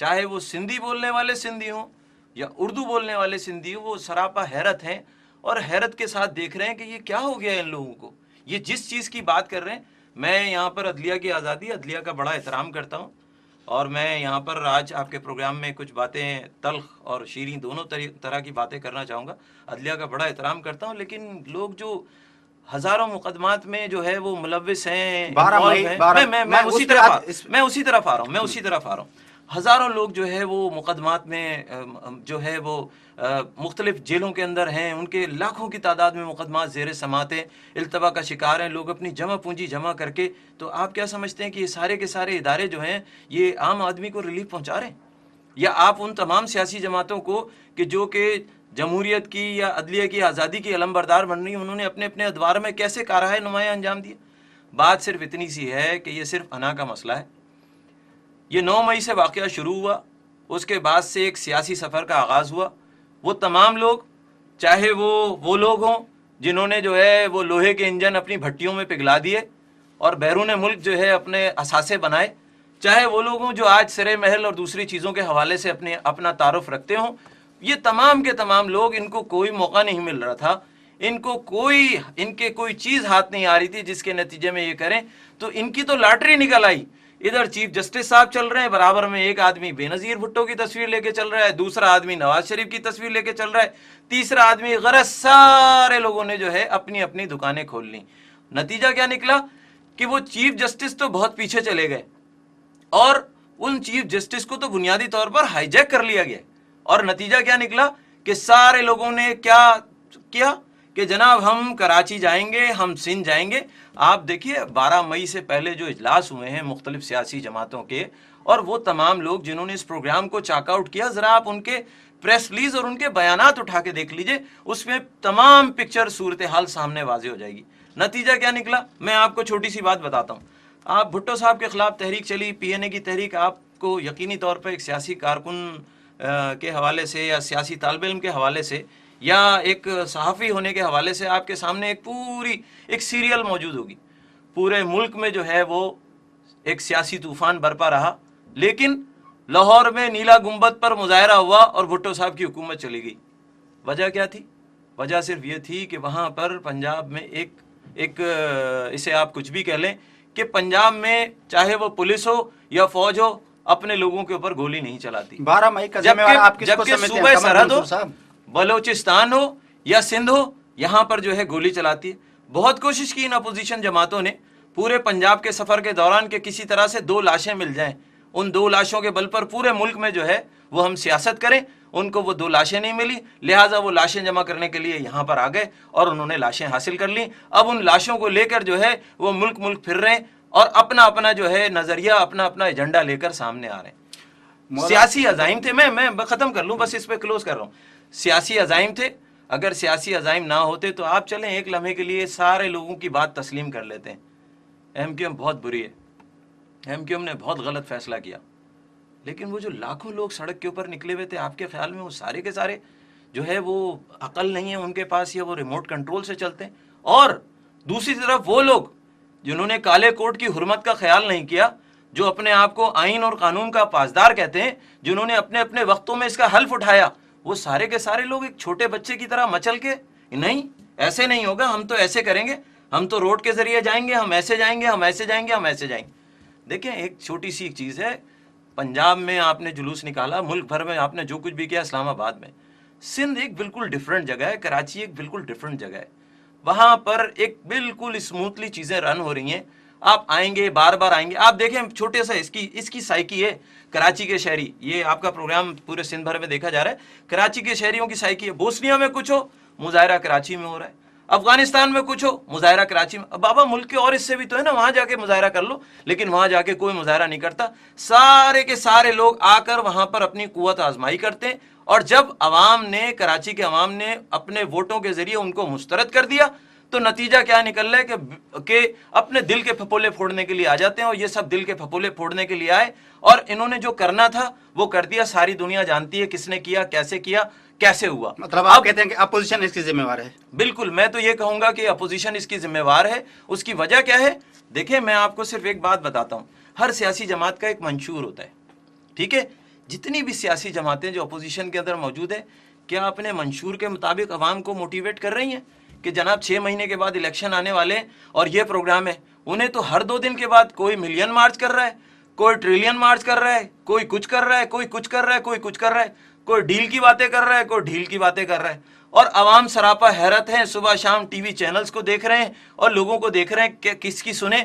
چاہے وہ سندھی بولنے والے سندھی ہوں یا اردو بولنے والے سندھی ہوں، وہ سراپا حیرت ہیں اور حیرت کے ساتھ دیکھ رہے ہیں کہ یہ کیا ہو گیا ہے ان لوگوں کو. یہ جس چیز کی بات کر رہے ہیں، میں یہاں پر عدلیہ کی آزادی، عدلیہ کا بڑا احترام کرتا ہوں، اور میں یہاں پر آج آپ کے پروگرام میں کچھ باتیں تلخ اور شیریں دونوں طرح کی باتیں کرنا چاہوں گا. عدلیہ کا بڑا احترام کرتا ہوں، لیکن لوگ جو ہزاروں مقدمات میں جو ہے وہ ملوث ہیں، میں اسی طرف آ رہا ہوں. ہزاروں لوگ جو ہے وہ مقدمات میں جو ہے وہ مختلف جیلوں کے اندر ہیں، ان کے لاکھوں کی تعداد میں مقدمات زیر سماعت ہیں، التوا کا شکار ہیں، لوگ اپنی جمع پونجی جمع کر کے. تو آپ کیا سمجھتے ہیں کہ یہ سارے کے سارے ادارے جو ہیں یہ عام آدمی کو ریلیف پہنچا رہے ہیں؟ یا آپ ان تمام سیاسی جماعتوں کو کہ جو کہ جمہوریت کی یا عدلیہ کی آزادی کی علم بردار بن رہی ہیں، انہوں نے اپنے اپنے ادوار میں کیسے کارروائی نمایاں انجام دیے؟ بات صرف اتنی سی ہے کہ یہ صرف انا کا مسئلہ ہے. یہ 9 مئی سے واقعہ شروع ہوا، اس کے بعد سے ایک سیاسی سفر کا آغاز ہوا. وہ تمام لوگ، چاہے وہ لوگ ہوں جنہوں نے جو ہے وہ لوہے کے انجن اپنی بھٹیوں میں پگھلا دیے اور بیرون ملک جو ہے اپنے اثاثے بنائے، چاہے وہ لوگ ہوں جو آج سرے محل اور دوسری چیزوں کے حوالے سے اپنا تعارف رکھتے ہوں، یہ تمام کے تمام لوگ، ان کو کوئی موقع نہیں مل رہا تھا، ان کے کوئی چیز ہاتھ نہیں آ رہی تھی جس کے نتیجے میں یہ کریں. تو ان کی تو لاٹری نکل آئی. ادھر چیف جسٹس صاحب چل رہے ہیں، برابر میں ایک آدمی بے نظیر بھٹو کی تصویر لے کے چل رہا ہے، دوسرا آدمی نواز شریف کی تصویر لے کے چل رہا ہے، تیسرا آدمی، غرض سارے لوگوں نے جو ہے اپنی اپنی دکانیں کھول لیں. نتیجہ کیا نکلا کہ وہ چیف جسٹس تو بہت پیچھے چلے گئے، اور ان چیف جسٹس کو تو بنیادی طور پر ہائی جیک کر لیا گیا. اور نتیجہ کیا نکلا کہ سارے لوگوں نے کیا کیا کہ جناب ہم کراچی جائیں گے، ہم سندھ جائیں گے. آپ دیکھیے 12 مئی سے پہلے جو اجلاس ہوئے ہیں مختلف سیاسی جماعتوں کے، اور وہ تمام لوگ جنہوں نے اس پروگرام کو چاک آؤٹ کیا، ذرا آپ ان کے پریس ریلیز اور ان کے بیانات اٹھا کے دیکھ لیجئے، اس میں تمام پکچر صورتحال سامنے واضح ہو جائے گی. نتیجہ کیا نکلا؟ میں آپ کو چھوٹی سی بات بتاتا ہوں. آپ بھٹو صاحب کے خلاف تحریک چلی، پی این اے کی تحریک، آپ کو یقینی طور پر ایک سیاسی کارکن کے حوالے سے یا سیاسی طالب علم کے حوالے سے یا ایک صحافی ہونے کے حوالے سے آپ کے سامنے ایک سیریل موجود ہوگی. پورے ملک میں جو ہے وہ ایک سیاسی طوفان برپا رہا، لیکن لاہور میں نیلا گنبد پر مظاہرہ ہوا اور بھٹو صاحب کی حکومت چلی گئی. وجہ کیا تھی؟ وجہ صرف یہ تھی کہ وہاں پر پنجاب میں ایک اسے آپ کچھ بھی کہہ لیں کہ پنجاب میں چاہے وہ پولیس ہو یا فوج ہو، اپنے لوگوں کے اوپر گولی نہیں چلاتی. 12 مئی کا ذمہ وار آپ کس کو سمجھتے ہیں؟ صوبہ سرحد ہو، بلوچستان ہو یا سندھ ہو، یہاں پر جو ہے گولی چلاتی ہے. بہت کوشش کی ان اپوزیشن جماعتوں نے پورے پنجاب کے سفر کے دوران کہ کسی طرح سے 2 لاشیں مل جائیں، ان 2 لاشوں کے بل پر پورے ملک میں جو ہے وہ ہم سیاست کریں. ان کو وہ 2 لاشیں نہیں ملی، لہٰذا وہ لاشیں جمع کرنے کے لیے یہاں پر آ گئے اور انہوں نے لاشیں حاصل کر لیں. اب ان لاشوں کو لے کر جو ہے وہ ملک پھر رہے ہیں اور اپنا جو ہے نظریہ، اپنا ایجنڈا لے کر سامنے آ رہے ہیں. سیاسی عزائم تھے، میں ختم کر لوں، بس اس پہ کلوز کر رہا ہوں. سیاسی عزائم تھے، اگر سیاسی عزائم نہ ہوتے تو آپ چلیں ایک لمحے کے لیے سارے لوگوں کی بات تسلیم کر لیتے ہیں. ایم کیو ایم بہت بری ہے، ایم کیو ایم نے بہت غلط فیصلہ کیا، لیکن وہ جو لاکھوں لوگ سڑک کے اوپر نکلے ہوئے تھے، آپ کے خیال میں وہ سارے کے سارے جو ہے وہ عقل نہیں ہے ان کے پاس یا وہ ریموٹ کنٹرول سے چلتے ہیں؟ اور دوسری طرف وہ لوگ جنہوں نے کالے کوٹ کی حرمت کا خیال نہیں کیا، جو اپنے آپ کو آئین اور قانون کا پاسدار کہتے ہیں، جنہوں نے اپنے اپنے وقتوں میں اس کا حلف اٹھایا، وہ سارے کے سارے لوگ ایک چھوٹے بچے کی طرح مچل کے نہیں، ایسے نہیں ہوگا، ہم تو ایسے کریں گے، ہم تو روڈ کے ذریعے جائیں گے، ہم ایسے جائیں گے، ہم ایسے جائیں گے، ہم ایسے جائیں گے. دیکھیں ایک چھوٹی سی ایک چیز ہے، پنجاب میں آپ نے جلوس نکالا، ملک بھر میں آپ نے جو کچھ بھی کیا، اسلام آباد میں. سندھ ایک بالکل ڈیفرنٹ جگہ ہے، کراچی ایک بالکل ڈیفرنٹ جگہ ہے، وہاں پر ایک بالکل اسموتھلی چیزیں رن ہو رہی ہیں. آپ آئیں گے، بار بار آئیں گے، آپ دیکھیں چھوٹے سا اس کی سائیکی ہے. کراچی کے شہری، یہ آپ کا پروگرام پورے سندھ بھر میں دیکھا جا رہا ہے، کراچی کے شہریوں کی سائیکی ہے. بوسنیا میں کچھ ہو، مظاہرہ کراچی میں ہو رہا ہے. افغانستان میں کچھ ہو، مظاہرہ کراچی میں. بابا ملک کے اور حصے بھی تو ہے نا، وہاں جا کے مظاہرہ کر لو. لیکن وہاں جا کے کوئی مظاہرہ نہیں کرتا، سارے کے سارے لوگ آ کر وہاں پر اپنی قوت آزمائی کرتے ہیں. اور جب عوام نے، کراچی کے عوام نے اپنے ووٹوں کے ذریعے ان کو مسترد کر دیا، تو نتیجہ کیا نکل رہا ہے کہ اپنے دل کے پھپولے پھوڑنے کے لیے آ جاتے ہیں. اور یہ سب دل کے پھپولے پھوڑنے کے لیے آئے اور انہوں نے جو کرنا تھا وہ کر دیا. ساری دنیا جانتی ہے کس نے کیا، کیسے ہوا. مطلب آپ کہتے ہیں کہ اپوزیشن اس کی ذمہ وار ہے؟ بالکل، میں تو یہ کہوں گا کہ اپوزیشن اس کی ذمہ وار ہے. اس کی وجہ کیا ہے؟ دیکھیں میں آپ کو صرف ایک بات بتاتا ہوں. ہر سیاسی جماعت کا ایک منشور ہوتا ہے، ٹھیک ہے؟ جتنی بھی سیاسی جماعتیں جو اپوزیشن کے اندر موجود ہیں کیا اپنے منشور کے مطابق عوام کو موٹیویٹ کر رہی ہیں کہ جناب 6 مہینے کے بعد الیکشن آنے والے ہیں اور یہ پروگرام ہے؟ انہیں تو ہر 2 دن کے بعد کوئی ملین مارچ کر رہا ہے, کوئی ٹریلین مارچ کر رہا ہے, کوئی کچھ کر رہا ہے, کوئی کچھ کر رہا ہے, کوئی کچھ کر رہا ہے, کوئی ڈیل کی باتیں کر رہا ہے, کوئی ڈھیل کی باتیں کر رہا ہے, اور عوام سراپا حیرت ہیں, صبح شام ٹی وی چینلز کو دیکھ رہے ہیں اور لوگوں کو دیکھ رہے ہیں کہ کس کی سنیں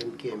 MKM,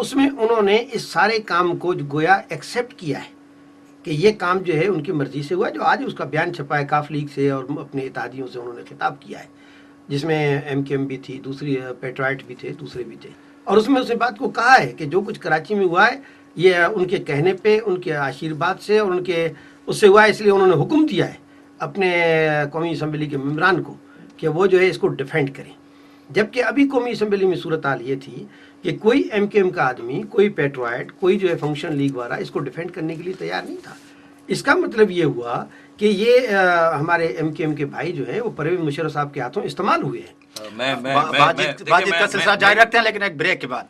اس میں انہوں نے اس سارے کام کو گویا ایکسیپٹ کیا ہے کہ یہ کام جو ہے ان کی مرضی سے ہوا. جو آج اس کا بیان چھپا ہے کاف لیگ سے اور اپنے اتحادیوں سے انہوں نے خطاب کیا ہے, جس میں ایم کیو ایم بھی تھی, دوسری پیٹرائٹ بھی تھے, دوسرے بھی تھے, اور اس میں اس نے بات کو کہا ہے کہ جو کچھ کراچی میں ہوا ہے یہ ان کے کہنے پہ, ان کے آشیرواد سے اور ان کے اس سے ہوا ہے, اس لیے انہوں نے حکم دیا ہے اپنے قومی اسمبلی کے ممبران کو کہ وہ جو ہے اس کو ڈیفینڈ کریں. جبکہ ابھی قومی اسمبلی میں صورتحال یہ تھی کہ کوئی ایم کیو ایم کا آدمی, کوئی پیٹرائٹ, کوئی جو ہے فنکشن لیگ والا اس کو ڈیفینڈ کرنے کے لیے تیار نہیں تھا. اس کا مطلب یہ ہوا کہ یہ ہمارے ایم کیو ایم کے بھائی جو ہیں وہ پرویز مشرف صاحب کے ہاتھوں استعمال ہوئے ہیں. بات چیت کا سلسلہ جاری رکھتے ہیں لیکن ایک بریک کے بعد.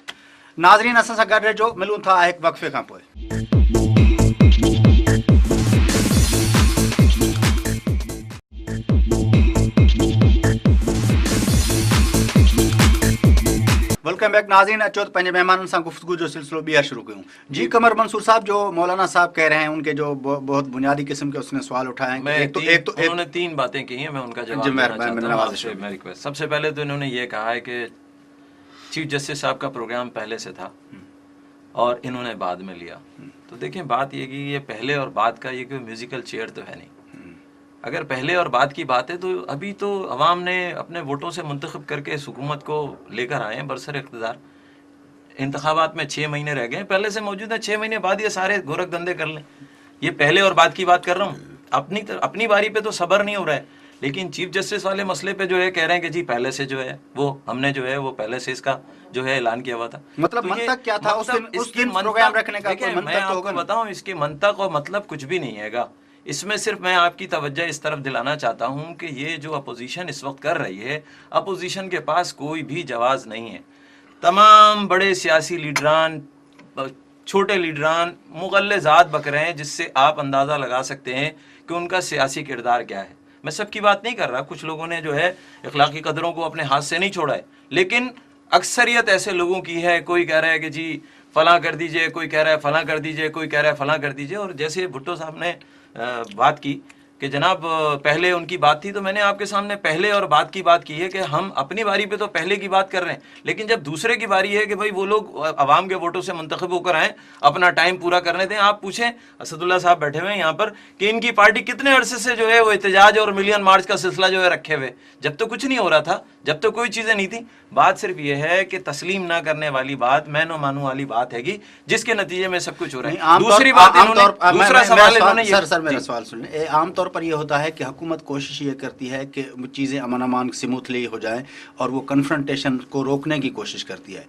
ناظرین اساں سان گڈ رہجو, ملوں تھا ایک وقفے کھان پوءِ. ویلکم بیک ناظرین. اچو تو پنجے مہمانن سان گفتگو جو سلسلو بیا شروع کیوں. جی قمر منصور صاحب, جو مولانا صاحب کہہ رہے ہیں ان کے جو بہت بنیادی قسم کے اس نے سوال اٹھائے ہیں. انہوں نے 3 باتیں کی ہیں, میں ان کا جواب دینا چاہتا ہوں. میری سب سے پہلے تو انہوں نے یہ کہا ہے کہ چیف جسٹس صاحب کا پروگرام پہلے سے تھا اور انہوں نے بعد میں لیا. تو دیکھیں بات یہ کہ یہ پہلے اور بعد کا یہ کوئی میوزیکل چیئر تو ہے نہیں. اگر پہلے اور بعد کی بات ہے تو ابھی تو عوام نے اپنے ووٹوں سے منتخب کر کے اس حکومت کو لے کر آئے ہیں برسر اقتدار. انتخابات میں 6 مہینے رہ گئے, پہلے سے موجود ہیں. 6 مہینے بعد یہ سارے گورکھ دندے کر لیں. یہ پہلے اور بعد کی بات کر رہا ہوں. اپنی باری پہ تو صبر نہیں ہو رہا ہے, لیکن چیف جسٹس والے مسئلے پہ جو ہے کہہ رہے ہیں کہ جی پہلے سے جو ہے وہ ہم نے جو ہے وہ پہلے سے اس کا جو ہے اعلان کیا ہوا تھا. مطلب منطق کیا تھا اس دن پروگرام رکھنے کا؟ میں آپ کو بتاؤں اس کی منطق اور مطلب کچھ بھی نہیں ہے گا. اس میں صرف میں آپ کی توجہ اس طرف دلانا چاہتا ہوں کہ یہ جو اپوزیشن اس وقت کر رہی ہے, اپوزیشن کے پاس کوئی بھی جواز نہیں ہے. تمام بڑے سیاسی لیڈران, چھوٹے لیڈران مغلظات بک رہے ہیں, جس سے آپ اندازہ لگا سکتے ہیں کہ ان کا سیاسی کردار کیا ہے. میں سب کی بات نہیں کر رہا, کچھ لوگوں نے جو ہے اخلاقی قدروں کو اپنے ہاتھ سے نہیں چھوڑا ہے, لیکن اکثریت ایسے لوگوں کی ہے. کوئی کہہ رہا ہے کہ جی فلاں کر دیجئے, کوئی کہہ رہا ہے فلاں کر دیجئے, کوئی کہہ رہا ہے فلاں کر دیجئے. اور جیسے بھٹو صاحب نے بات کی کہ جناب پہلے ان کی بات تھی, تو میں نے آپ کے سامنے پہلے اور بعد کی بات کی ہے کہ ہم اپنی باری پہ تو پہلے کی بات کر رہے ہیں, لیکن جب دوسرے کی باری ہے کہ بھائی وہ لوگ عوام کے ووٹوں سے منتخب ہو کر آئیں, اپنا ٹائم پورا کرنے دیں. آپ پوچھیں اسد اللہ صاحب بیٹھے ہوئے ہیں یہاں پر کہ ان کی پارٹی کتنے عرصے سے جو ہے وہ احتجاج اور ملین مارچ کا سلسلہ جو ہے رکھے ہوئے, جب تو کچھ نہیں ہو رہا تھا, جب تو کوئی چیزیں نہیں تھیں. بات صرف یہ ہے کہ تسلیم نہ کرنے والی بات, مینو مانو والی بات ہے گی, جس کے نتیجے میں سب کچھ ہو رہا ہے. دوسری بات دوسرا سوال سر میرا سوال سن لیں. عام طور پر یہ ہوتا ہے کہ حکومت کوشش یہ کرتی ہے کہ چیزیں امن امان سموتھلی ہو جائیں اور وہ کنفرنٹیشن کو روکنے کی کوشش کرتی ہے.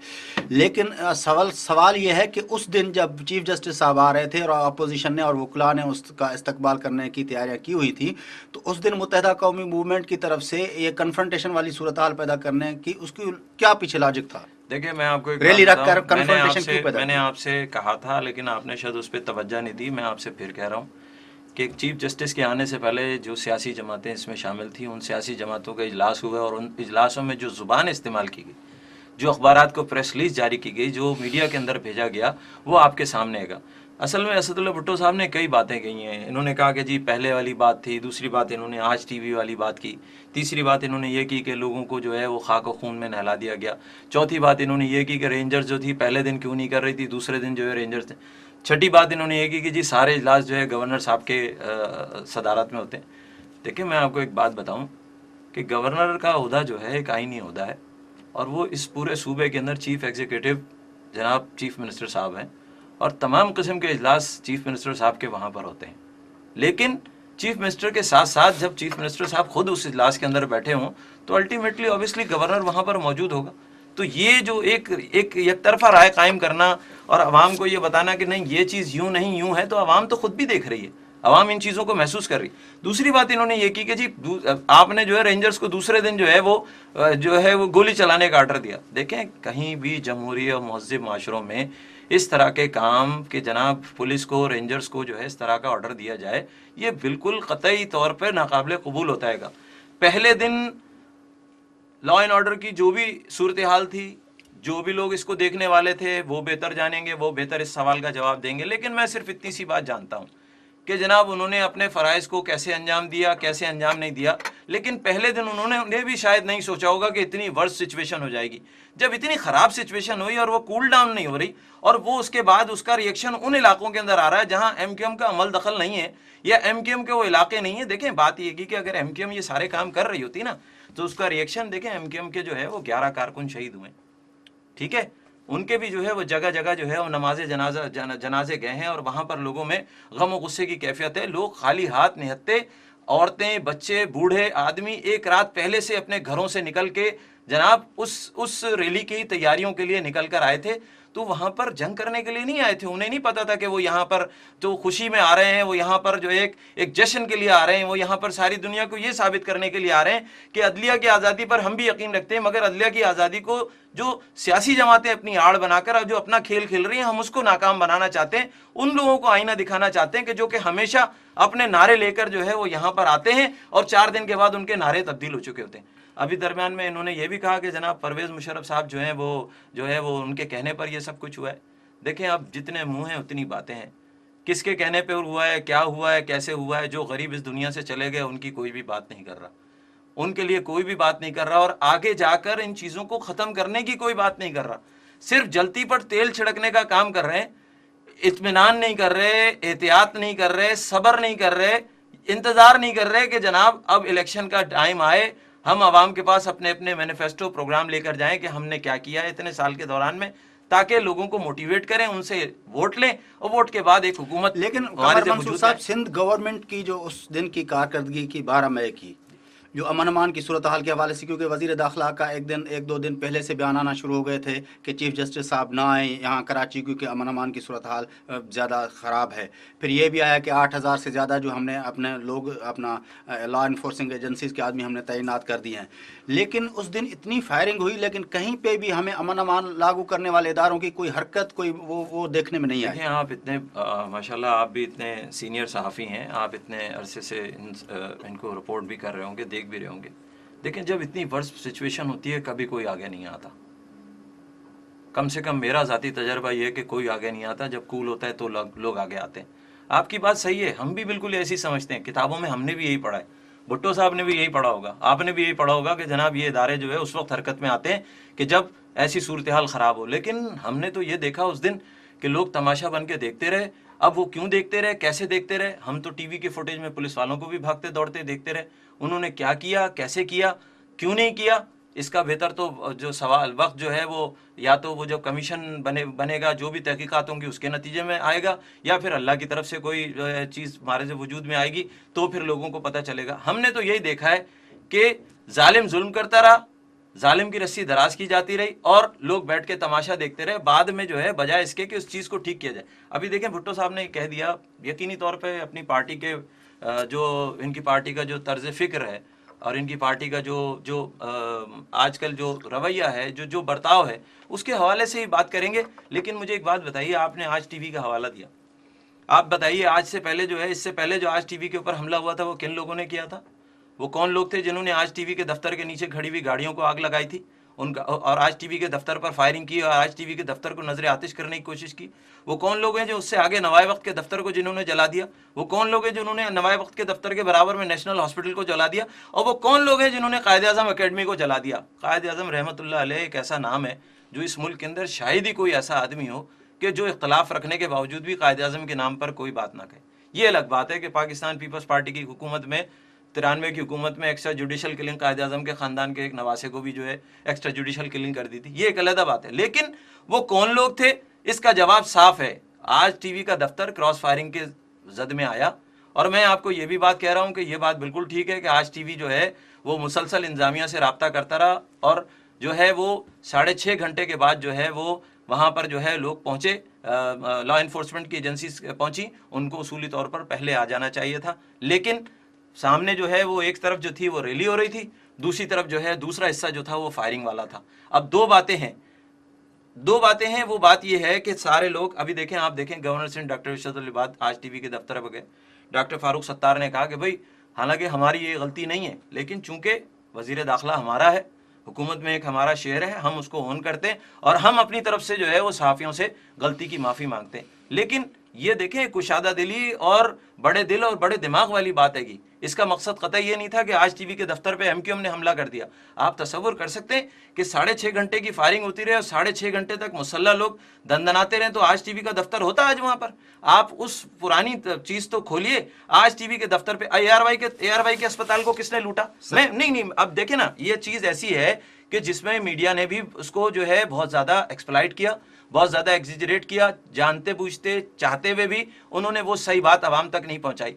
لیکن سوال یہ ہے کہ اس دن جب چیف جسٹس صاحب آ رہے تھے اور اپوزیشن نے اور وکلاء نے اس کا استقبال کرنے کی تیاریاں کی ہوئی تھی, تو اس دن متحدہ قومی موومنٹ کی طرف سے یہ کنفرنٹیشن والی صورتحال پیدا کرنے کی اس کی کیا پیچھے لاجک تھا؟ دیکھیں میں آپ کو ریلی رکھ کر کنفرنٹیشن کیوں پیدا؟ میں نے آپ سے کہا تھا لیکن آپ نے شاید اس پہ توجہ نہیں دی. میں آپ سے پھر کہہ رہا ہوں کہ چیف جسٹس کے آنے سے پہلے جو سیاسی جماعتیں اس میں شامل تھیں, ان سیاسی جماعتوں کا اجلاس ہوا اور ان اجلاسوں میں جو زبان استعمال کی گئی, جو اخبارات کو پریس ریلیز جاری کی گئی, جو میڈیا کے اندر بھیجا گیا, وہ آپ کے سامنے ہے گا. اصل میں اسد اللہ بھٹو صاحب نے کئی باتیں کہی ہیں. انہوں نے کہا کہ جی پہلے والی بات تھی, دوسری بات انہوں نے آج ٹی وی والی بات کی, تیسری بات انہوں نے یہ کی کہ لوگوں کو جو ہے وہ خاک و خون میں نہلا دیا گیا, چوتھی بات انہوں نے یہ کی کہ رینجرز جو تھی پہلے دن کیوں نہیں کر رہی تھی, دوسرے دن جو ہے رینجرز تھے, چھٹی بات انہوں نے یہ کی کہ جی سارے اجلاس جو ہے گورنر صاحب کے صدارت میں ہوتے ہیں. دیکھیں میں آپ کو ایک بات بتاؤں کہ گورنر کا عہدہ جو ہے ایک آئینی عہدہ ہے, اور وہ اس پورے صوبے کے اندر چیف ایگزیکٹو جناب چیف منسٹر صاحب ہیں, اور تمام قسم کے اجلاس چیف منسٹر صاحب کے وہاں پر ہوتے ہیں. لیکن چیف منسٹر کے ساتھ ساتھ جب چیف منسٹر صاحب خود اس اجلاس کے اندر بیٹھے ہوں تو الٹیمیٹلی اوبیسلی گورنر وہاں پر موجود ہوگا. تو یہ جو ایک یک طرفہ رائے قائم کرنا اور عوام کو یہ بتانا کہ نہیں یہ چیز یوں نہیں یوں ہے, تو عوام تو خود بھی دیکھ رہی ہے, عوام ان چیزوں کو محسوس کر رہی. دوسری بات انہوں نے یہ کی کہ جی آپ نے جو ہے رینجرز کو دوسرے دن جو ہے وہ گولی چلانے کا آرڈر دیا. دیکھیں کہیں بھی جمہوری اور مہذب معاشروں میں اس طرح کے کام کہ جناب پولیس کو رینجرز کو جو ہے اس طرح کا آرڈر دیا جائے, یہ بالکل قطعی طور پر ناقابل قبول ہوتا ہے گا. پہلے دن لا اینڈ آرڈر کی جو بھی صورتحال تھی, جو بھی لوگ اس کو دیکھنے والے تھے وہ بہتر جانیں گے, وہ بہتر اس سوال کا جواب دیں گے. لیکن میں صرف اتنی سی بات جانتا ہوں کہ جناب انہوں نے اپنے فرائض کو کیسے انجام دیا, کیسے انجام نہیں دیا. لیکن پہلے دن انہیں بھی شاید نہیں سوچا ہوگا کہ اتنی ورس سچویشن ہو جائے گی. جب اتنی خراب سچویشن ہوئی اور وہ کول ڈاؤن نہیں ہو رہی, اور وہ اس کے بعد اس کا ریئیکشن ان علاقوں کے اندر آ رہا ہے جہاں ایم کیو ایم کا عمل دخل نہیں ہے, یا ایم کیو ایم کے وہ علاقے نہیں ہیں. دیکھیں بات یہ کہ اگر ایم کیو ایم یہ سارے کام کر رہی ہوتی نا تو اس کا ریئیکشن دیکھیں. ایم کیو ایم کے جو ہے وہ 11 کارکن شہید ہوئے, ٹھیک ہے, ان کے بھی جو ہے وہ جگہ جگہ جو ہے وہ نماز جنازے گئے ہیں, اور وہاں پر لوگوں میں غم و غصے کی کیفیت ہے. لوگ خالی ہاتھ نہتے, عورتیں, بچے, بوڑھے آدمی ایک رات پہلے سے اپنے گھروں سے نکل کے جناب اس ریلی کی تیاریوں کے لیے نکل کر آئے تھے. تو وہاں پر جنگ کرنے کے لیے نہیں آئے تھے, انہیں نہیں پتا تھا کہ وہ یہاں پر جو خوشی میں آ رہے ہیں, وہ یہاں پر جو ایک جشن کے لیے آ رہے ہیں, وہ یہاں پر ساری دنیا کو یہ ثابت کرنے کے لیے آ رہے ہیں کہ عدلیہ کی آزادی پر ہم بھی یقین رکھتے ہیں, مگر عدلیہ کی آزادی کو جو سیاسی جماعتیں اپنی آڑ بنا کر جو اپنا کھیل کھیل رہی ہیں, ہم اس کو ناکام بنانا چاہتے ہیں. ان لوگوں کو آئینہ دکھانا چاہتے ہیں کہ جو کہ ہمیشہ اپنے نعرے لے کر جو ہے وہ یہاں پر آتے ہیں اور 4 دن کے بعد ان کے نعرے تبدیل ہو چکے ہوتے ہیں. ابھی درمیان میں انہوں نے یہ بھی کہا کہ جناب پرویز مشرف صاحب جو ہیں وہ ان کے کہنے پر یہ سب کچھ ہوا ہے. دیکھیں اب جتنے منہ ہیں اتنی باتیں ہیں, کس کے کہنے پہ ہوا ہے, کیا ہوا ہے, کیسے ہوا ہے. جو غریب اس دنیا سے چلے گئے ان کی کوئی بھی بات نہیں کر رہا, ان کے لیے کوئی بھی بات نہیں کر رہا, اور آگے جا کر ان چیزوں کو ختم کرنے کی کوئی بات نہیں کر رہا. صرف جلتی پر تیل چھڑکنے کا کام کر رہے ہیں, اطمینان نہیں کر رہے, احتیاط نہیں کر رہے, صبر نہیں کر رہے, انتظار نہیں کر رہے کہ جناب اب الیکشن کا ٹائم آئے, ہم عوام کے پاس اپنے اپنے مینیفیسٹو پروگرام لے کر جائیں کہ ہم نے کیا کیا ہے اتنے سال کے دوران میں, تاکہ لوگوں کو موٹیویٹ کریں, ان سے ووٹ لیں, اور ووٹ کے بعد ایک حکومت. لیکن قمر منصور صاحب, سندھ گورنمنٹ کی جو اس دن کی کارکردگی کی 12 مئی کی جو امن امان کی صورتحال کے حوالے سے, کیونکہ وزیر داخلہ کا ایک دو دن پہلے سے بیان آنا شروع ہو گئے تھے کہ چیف جسٹس صاحب نہ آئیں یہاں کراچی کیونکہ امن امان کی صورتحال زیادہ خراب ہے. پھر یہ بھی آیا کہ 8000 سے زیادہ جو ہم نے اپنا لا انفورسنگ ایجنسیز کے آدمی ہم نے تعینات کر دیے ہیں. لیکن اس دن اتنی فائرنگ ہوئی, لیکن کہیں پہ بھی ہمیں امن امان لاگو کرنے والے اداروں کی کوئی حرکت, کوئی وہ دیکھنے میں نہیں آئی. دیکھیں آپ اتنے ماشاءاللہ آپ بھی اتنے سینئر صحافی ہیں, آپ اتنے عرصے سے ان کو رپورٹ بھی کر رہے ہوں گے, دیکھ بھی رہے ہوں گے. دیکھیں جب اتنی ورس سچویشن ہوتی ہے کبھی کوئی آگے نہیں آتا. کم سے کم میرا ذاتی تجربہ یہ ہے کہ کوئی آگے نہیں آتا, جب کول ہوتا ہے تو لوگ آگے آتے ہیں. آپ کی بات صحیح ہے, ہم بھی بالکل ایسی سمجھتے ہیں, کتابوں میں ہم نے بھی یہی پڑھا ہے, بھٹو صاحب نے بھی یہی پڑھا ہوگا, آپ نے بھی یہی پڑھا ہوگا کہ جناب یہ ادارے جو ہے اس وقت حرکت میں آتے ہیں کہ جب ایسی صورتحال خراب ہو. لیکن ہم نے تو یہ دیکھا اس دن کہ لوگ تماشا بن کے دیکھتے رہے. اب وہ کیوں دیکھتے رہے, کیسے دیکھتے رہے, ہم تو ٹی وی کے فوٹیج میں پولیس والوں کو بھی بھاگتے دوڑتے دیکھتے رہے. انہوں نے کیا کیا, کیسے کیا, کیوں نہیں کیا, اس کا بہتر تو جو سوال وقت جو ہے وہ یا تو وہ جب کمیشن بنے گا, جو بھی تحقیقات ہوں گی اس کے نتیجے میں آئے گا, یا پھر اللہ کی طرف سے کوئی چیز ہمارے سے وجود میں آئے گی تو پھر لوگوں کو پتہ چلے گا. ہم نے تو یہی دیکھا ہے کہ ظالم ظلم کرتا رہا, ظالم کی رسی دراز کی جاتی رہی, اور لوگ بیٹھ کے تماشا دیکھتے رہے. بعد میں جو ہے بجائے اس کے کہ اس چیز کو ٹھیک کیا جائے. ابھی دیکھیں بھٹو صاحب نے کہہ دیا, یقینی طور پہ اپنی پارٹی کے جو ان کی پارٹی کا جو طرز فکر ہے اور ان کی پارٹی کا جو آج کل جو رویہ ہے, جو برتاؤ ہے, اس کے حوالے سے ہی بات کریں گے. لیکن مجھے ایک بات بتائیے, آپ نے آج ٹی وی کا حوالہ دیا, آپ بتائیے آج سے پہلے جو ہے, اس سے پہلے جو آج ٹی وی کے اوپر حملہ ہوا تھا وہ کن لوگوں نے کیا تھا؟ وہ کون لوگ تھے جنہوں نے آج ٹی وی کے دفتر کے نیچے کھڑی ہوئی گاڑیوں کو آگ لگائی تھی ان کا, اور آج ٹی وی کے دفتر پر فائرنگ کی, اور آج ٹی وی کے دفتر کو نظر آتش کرنے کی کوشش کی؟ وہ کون لوگ ہیں جو اس سے آگے نوائے وقت کے دفتر کو جنہوں نے جلا دیا؟ وہ کون لوگ ہیں جنہوں نے نوائے وقت کے دفتر کے برابر میں نیشنل ہاسپٹل کو جلا دیا؟ اور وہ کون لوگ ہیں جنہوں نے قائد اعظم اکیڈمی کو جلا دیا؟ قائد اعظم رحمۃ اللہ علیہ ایک ایسا نام ہے جو اس ملک کے اندر شاید ہی کوئی ایسا آدمی ہو کہ جو اختلاف رکھنے کے باوجود بھی قائد اعظم کے نام پر کوئی بات نہ کہے. یہ الگ بات ہے کہ پاکستان پیپلز پارٹی کی حکومت میں 93 کی حکومت میں extra judicial killing Quaid Azam کے خاندان کے ایک نواسے کو بھی جو ہے ایکسٹرا جوڈیشل کلنگ کر دی تھی. یہ ایک علیحدہ بات ہے. لیکن وہ کون لوگ تھے, اس کا جواب صاف ہے. آج ٹی وی کا دفتر کراس فائرنگ کے زد میں آیا, اور میں آپ کو یہ بھی بات کہہ رہا ہوں کہ یہ بات بالکل ٹھیک ہے کہ آج ٹی وی جو ہے وہ مسلسل انتظامیہ سے رابطہ کرتا رہا, اور جو ہے وہ 6.5 گھنٹے کے بعد جو ہے وہ وہاں پر جو ہے لوگ پہنچے, لا انفورسمنٹ کی ایجنسیز پہنچی, ان کو اصولی طور پر پہلے آ جانا چاہیے تھا. لیکن سامنے جو ہے وہ ایک طرف جو تھی وہ ریلی ہو رہی تھی, دوسری طرف جو ہے دوسرا حصہ جو تھا وہ فائرنگ والا تھا. اب دو باتیں ہیں. وہ بات یہ ہے کہ سارے لوگ, ابھی دیکھیں, آپ دیکھیں گورنر سندھ ڈاکٹر ارشد العباد آج ٹی وی کے دفتر پر گئے. ڈاکٹر فاروق ستار نے کہا کہ بھائی حالانکہ ہماری یہ غلطی نہیں ہے, لیکن چونکہ وزیر داخلہ ہمارا ہے, حکومت میں ایک ہمارا شعر ہے, ہم اس کو اون کرتے ہیں, اور ہم اپنی طرف سے جو ہے وہ صحافیوں سے غلطی کی معافی مانگتے ہیں. لیکن یہ دیکھیں کشادہ دلی اور بڑے دل اور بڑے دماغ والی بات ہے گی. اس کا مقصد قطعی یہ نہیں تھا کہ آج ٹی وی کے دفتر پہ ایم کیو ایم نے حملہ کر دیا. آپ تصور کر سکتے ہیں کہ 6.5 گھنٹے کی فائرنگ ہوتی رہے اور 6.5 گھنٹے تک مسلح لوگ دندناتے رہے تو آج ٹی وی کا دفتر ہوتا آج وہاں پر. آپ اس پرانی چیز تو کھولیے. آج ٹی وی کے دفتر پہ اے آر وائی کے اسپتال کو کس نے لوٹا؟ نہیں. اب دیکھیں نا, یہ چیز ایسی ہے کہ جس میں میڈیا نے بھی اس کو جو ہے بہت زیادہ ایکسپلائٹ کیا, بہت زیادہ ایگزیجریٹ کیا, جانتے بوجھتے چاہتے ہوئے بھی انہوں نے وہ صحیح بات عوام تک نہیں پہنچائی.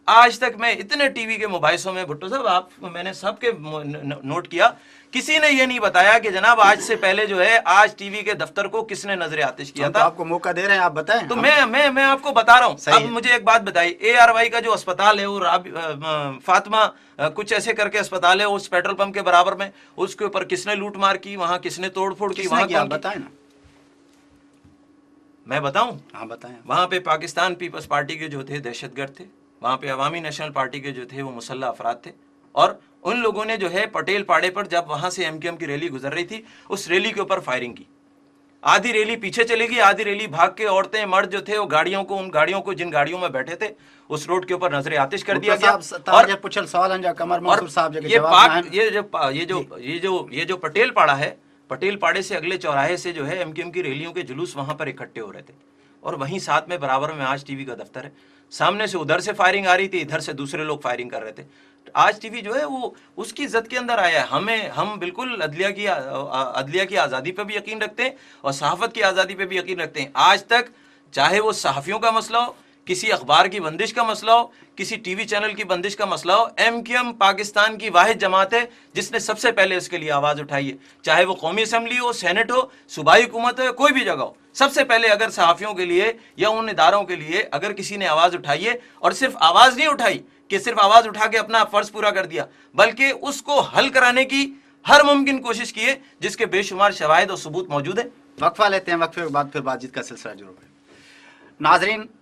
آج تک میں اتنے ٹی وی کے مباحثوں میں بھٹو صاحب میں نے سب کے نوٹ کیا, کسی نے یہ نہیں بتایا کہ جناب آج سے پہلے جو ہے آج ٹی وی کے دفتر کو کس نے نظر آتش کیا تھا. آپ کو موقع دے رہے ہیں, آپ بتائیں. تو میں آپ کو بتا رہا ہوں. اب مجھے ایک بات بتائیے, اے آر وائی کا جو اسپتال ہے وہ فاطمہ کچھ ایسے کر کے اسپتال ہے, اس پیٹرول پمپ کے برابر میں, اس کے اوپر کس نے لوٹ مار کی, وہاں کس نے توڑ پھوڑ کی, وہاں بتائیں نا. میں بتاؤں؟ ہاں بتائیں. وہاں پہ پاکستان پیپلز پارٹی کے جو تھے دہشت گرد تھے, وہاں پہ عوامی نیشنل پارٹی کے جو تھے وہ مسلح افراد تھے, اور ان لوگوں نے جو ہے پٹیل پاڑے پر جب وہاں سے ایم کیو ایم کی ریلی گزر رہی تھی اس ریلی کے اوپر فائرنگ کی. آدھی ریلی پیچھے چلے گی, آدھی ریلی بھاگ کے عورتیں مرد جو تھے وہ ان گاڑیوں کو جن گاڑیوں میں بیٹھے تھے اس روڈ کے اوپر نظر آتش کر دیا گیا. یہ جو پٹیل پاڑا ہے, پٹیل پاڑے سے اگلے چوراہے سے جو ہے ایم کیو ایم کی ریلیوں کے جلوس وہاں پر اکٹھے ہو رہے تھے, اور وہیں ساتھ میں برابر میں آج ٹی وی کا دفتر ہے. سامنے سے ادھر سے فائرنگ آ رہی تھی, ادھر سے دوسرے لوگ فائرنگ کر رہے تھے. آج ٹی وی جو ہے وہ اس کی عزت کے اندر آیا ہے. ہم بالکل عدلیہ کی آزادی پہ بھی یقین رکھتے ہیں اور صحافت کی آزادی پہ بھی یقین رکھتے ہیں. آج تک چاہے وہ صحافیوں کا مسئلہ ہو, کسی اخبار کی بندش کا مسئلہ ہو, کسی ٹی وی چینل کی بندش کا مسئلہ ہو, ایم کیو ایم پاکستان کی واحد جماعت ہے جس نے سب سے پہلے اس کے لیے آواز اٹھائی ہے. چاہے وہ قومی اسمبلی ہو, سینٹ ہو, صوبائی حکومت ہو, کوئی بھی جگہ ہو, سب سے پہلے اگر صحافیوں کے لیے یا ان اداروں کے لیے اگر کسی نے آواز اٹھائی ہے, اور صرف آواز نہیں اٹھائی کہ صرف آواز اٹھا کے اپنا فرض پورا کر دیا, بلکہ اس کو حل کرانے کی ہر ممکن کوشش کی ہے جس کے بے شمار شواہد اور ثبوت موجود ہیں. وقفہ لیتے ہیں, وقفے کے بعد پھر بات چیت کا سلسلہ ضرور ہے. ناظرین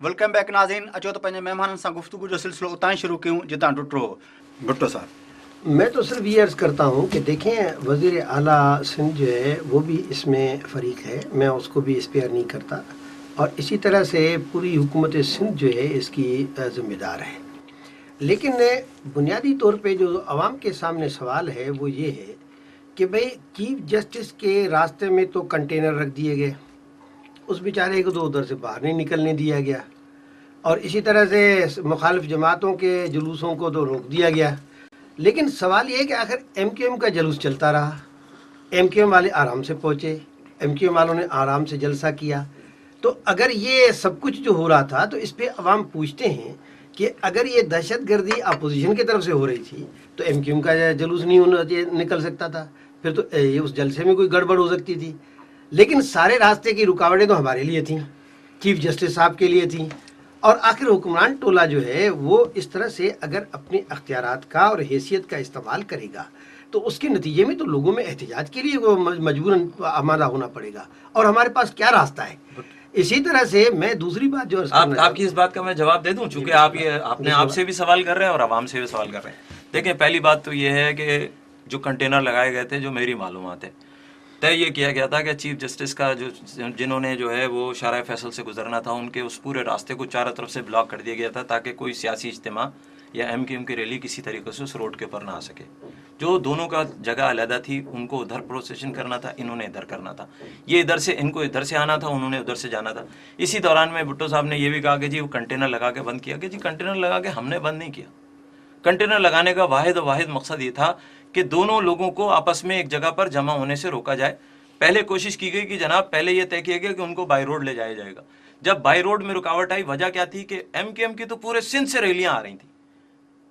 ویلکم بیک ناظرین. اچو تو پنجے مہمانن سان گفتگو جو سلسلو اتاں شروع کیوں جتاں ٹٹو. بھٹو صاحب, میں تو صرف یہ عرض کرتا ہوں کہ دیکھیں وزیر اعلیٰ سندھ جو ہے وہ بھی اس میں فریق ہے, میں اس کو بھی اسپیئر نہیں کرتا, اور اسی طرح سے پوری حکومت سندھ جو ہے اس کی ذمہ دار ہے. لیکن بنیادی طور پہ جو عوام کے سامنے سوال ہے وہ یہ ہے کہ بھئی چیف جسٹس کے راستے میں تو کنٹینر رکھ دیے گئے, اس بیچارے کو تو ادھر سے باہر نہیں نکلنے دیا گیا, اور اسی طرح سے مخالف جماعتوں کے جلوسوں کو تو روک دیا گیا. لیکن سوال یہ ہے کہ آخر ایم کیو ایم کا جلوس چلتا رہا, ایم کیو ایم والے آرام سے پہنچے, ایم کیو ایم والوں نے آرام سے جلسہ کیا. تو اگر یہ سب کچھ جو ہو رہا تھا تو اس پہ عوام پوچھتے ہیں کہ اگر یہ دہشت گردی اپوزیشن کی طرف سے ہو رہی تھی تو ایم کیو ایم کا جلوس نہیں نکل سکتا تھا, پھر تو اس جلسے میں کوئی گڑبڑ ہو سکتی تھی. لیکن سارے راستے کی رکاوٹیں تو ہمارے لیے تھیں, چیف جسٹس صاحب کے لیے تھیں, اور آخر حکمران ٹولہ جو ہے وہ اس طرح سے اگر اپنے اختیارات کا اور حیثیت کا استعمال کرے گا تو اس کے نتیجے میں تو لوگوں میں احتجاج کے لیے وہ مجبوراً آمادہ ہونا پڑے گا, اور ہمارے پاس کیا راستہ ہے. اسی طرح سے میں دوسری بات جو آپ کی اس بات کا میں جواب دے دوں, چونکہ آپ یہ اپنے آپ سے بھی سوال کر رہے ہیں اور عوام سے بھی سوال کر رہے ہیں. دیکھیں پہلی بات تو یہ ہے کہ جو کنٹینر لگائے گئے تھے, جو میری معلومات ہے, طے یہ کیا گیا تھا کہ چیف جسٹس کا جنہوں نے جو ہے وہ شارع فیصل سے گزرنا تھا ان کے اس پورے راستے کو چاروں طرف سے بلاک کر دیا گیا تھا تاکہ کوئی سیاسی اجتماع یا ایم کیو ایم کی ریلی کسی طریقے سے اس روڈ کے اوپر نہ آ سکے. جو دونوں کا جگہ علیحدہ تھی, ان کو ادھر پروسیشن کرنا تھا, انہوں نے ادھر کرنا تھا. یہ ادھر سے ان کو ادھر سے آنا تھا, انہوں نے ادھر سے جانا تھا. اسی دوران میں بھٹو صاحب نے یہ بھی کہا کہ جی وہ کنٹینر لگا کے بند کیا, کہ جی کنٹینر لگا کے ہم نے بند نہیں کیا. کنٹینر لگانے کا واحد مقصد یہ تھا کہ دونوں لوگوں کو آپس میں ایک جگہ پر جمع ہونے سے روکا جائے. پہلے کوشش کی گئی کہ جناب پہلے یہ طے کیا گیا کہ ان کو بائی روڈ لے جایا جائے گا. جب بائی روڈ میں رکاوٹ آئی, وجہ کیا تھی کہ ایم کیو ایم کی تو پورے سندھ سے ریلیاں آ رہی تھیں,